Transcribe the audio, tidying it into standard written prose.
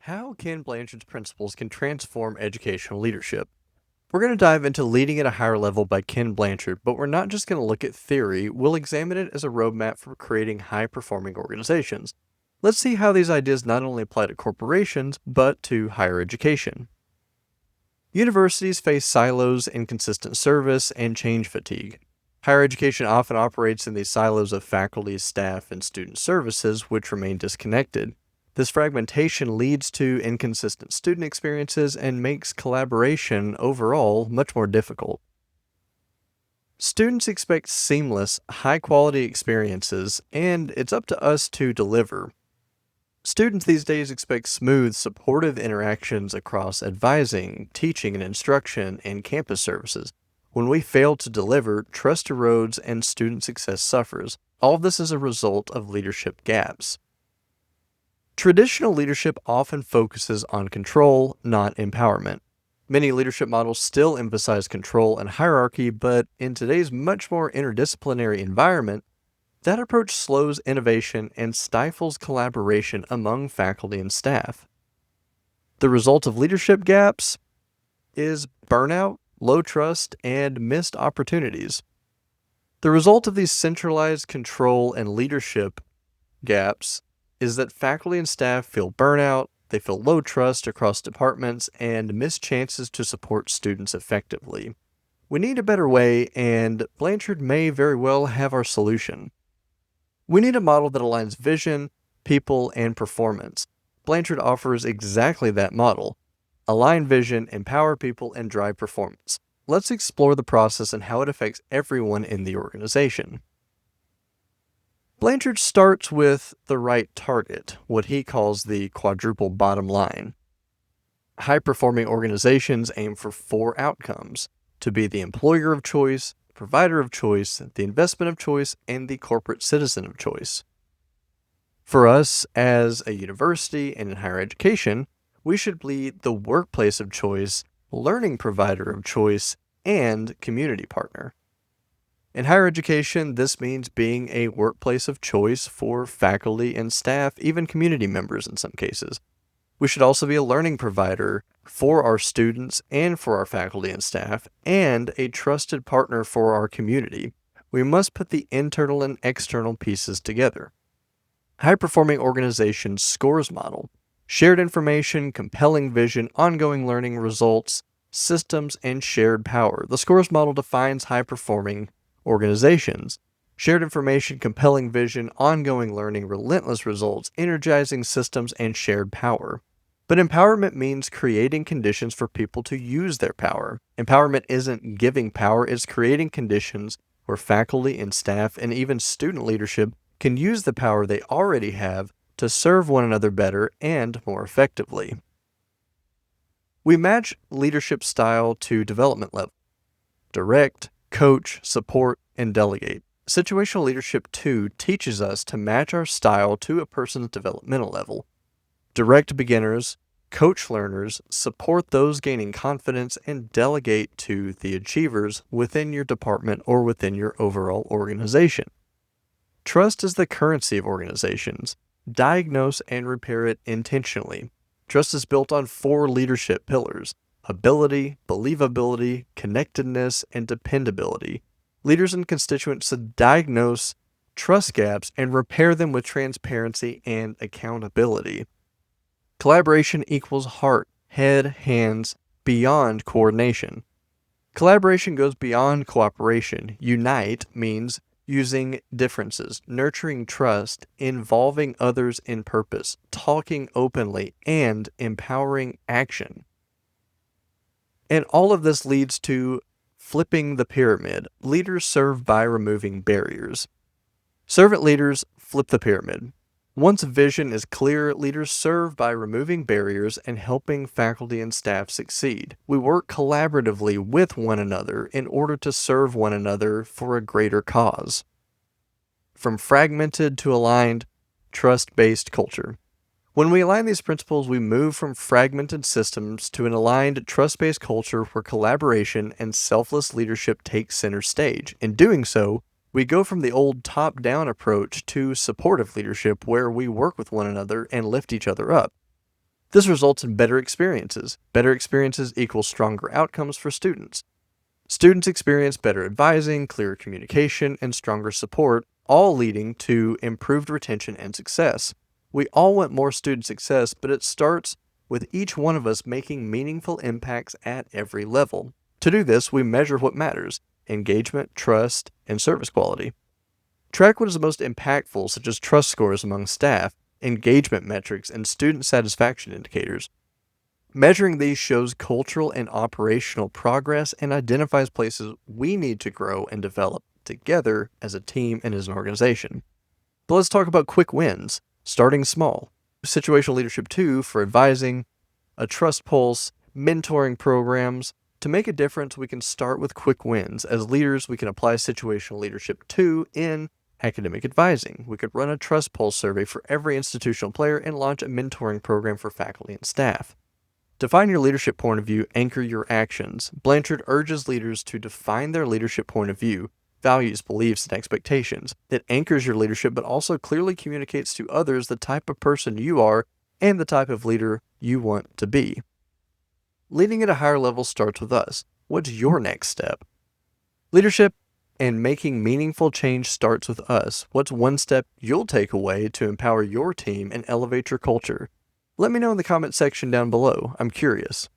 How Ken Blanchard's principles can transform educational leadership. We're going to dive into Leading at a Higher Level by Ken Blanchard, but we're not just going to look at theory, we'll examine it as a roadmap for creating high performing organizations. Let's see how these ideas not only apply to corporations, but to higher education. Universities face silos, inconsistent service, and change fatigue. Higher education often operates in these silos of faculty, staff, and student services, which remain disconnected. This fragmentation leads to inconsistent student experiences and makes collaboration overall much more difficult. Students expect seamless, high quality experiences, and it's up to us to deliver. Students these days expect smooth, supportive interactions across advising, teaching and instruction, and campus services. When we fail to deliver, trust erodes and student success suffers. All of this is a result of leadership gaps. Traditional leadership often focuses on control, not empowerment. Many leadership models still emphasize control and hierarchy, but in today's much more interdisciplinary environment, that approach slows innovation and stifles collaboration among faculty and staff. The result of leadership gaps is burnout, low trust, and missed opportunities. The result of these centralized control and leadership gaps is that faculty and staff feel burnout, they feel low trust across departments, and miss chances to support students effectively. We need a better way, and Blanchard may very well have our solution. We need a model that aligns vision, people, and performance. Blanchard offers exactly that model. Align vision, empower people, and drive performance. Let's explore the process and how it affects everyone in the organization. Blanchard starts with the right target, what he calls the quadruple bottom line. High-performing organizations aim for 4 outcomes: to be the employer of choice, provider of choice, the investment of choice, and the corporate citizen of choice. For us, as a university and in higher education, we should be the workplace of choice, learning provider of choice, and community partner. In higher education, this means being a workplace of choice for faculty and staff, even community members in some cases. We should also be a learning provider for our students and for our faculty and staff, and a trusted partner for our community. We must put the internal and external pieces together. High-performing organizations scores model: shared information, compelling vision, ongoing learning results, systems, and shared power. The scores model defines high-performing organizations: shared information, compelling vision, ongoing learning, relentless results, energizing systems, and shared power. But empowerment means creating conditions for people to use their power. Empowerment isn't giving power, it's creating conditions where faculty and staff and even student leadership can use the power they already have to serve one another better and more effectively. We match leadership style to development level: direct, coach, support, and delegate. Situational leadership 2 teaches us to match our style to a person's developmental level. Direct beginners, coach learners, support those gaining confidence, and delegate to the achievers within your department or within your overall organization. Trust is the currency of organizations. Diagnose and repair it intentionally. Trust is built on 4 leadership pillars: ability, believability, connectedness, and dependability. Leaders and constituents should diagnose trust gaps and repair them with transparency and accountability. Collaboration equals heart, head, hands, beyond coordination. Collaboration goes beyond cooperation. Unite means using differences, nurturing trust, involving others in purpose, talking openly, and empowering action. And all of this leads to flipping the pyramid. Leaders serve by removing barriers. Servant leaders flip the pyramid. Once vision is clear, leaders serve by removing barriers and helping faculty and staff succeed. We work collaboratively with one another in order to serve one another for a greater cause. From fragmented to aligned, trust-based culture. When we align these principles, we move from fragmented systems to an aligned, trust-based culture where collaboration and selfless leadership take center stage. In doing so, we go from the old top-down approach to supportive leadership where we work with one another and lift each other up. This results in better experiences. Better experiences equals stronger outcomes for students. Students experience better advising, clearer communication, and stronger support, all leading to improved retention and success. We all want more student success, but it starts with each one of us making meaningful impacts at every level. To do this, we measure what matters: engagement, trust, and service quality. Track what is the most impactful, such as trust scores among staff, engagement metrics, and student satisfaction indicators. Measuring these shows cultural and operational progress and identifies places we need to grow and develop together as a team and as an organization. But let's talk about quick wins, starting small. Situational Leadership 2 for advising, a trust pulse, mentoring programs. To make a difference, we can start with quick wins. As leaders, we can apply Situational Leadership 2 in academic advising. We could run a trust pulse survey for every institutional player and launch a mentoring program for faculty and staff. Define your leadership point of view, anchor your actions. Blanchard urges leaders to define their leadership point of view, values, beliefs, and expectations. It anchors your leadership, but also clearly communicates to others the type of person you are and the type of leader you want to be. Leading at a higher level starts with us. What's your next step? Leadership and making meaningful change starts with us. What's one step you'll take away to empower your team and elevate your culture? Let me know in the comment section down below. I'm curious.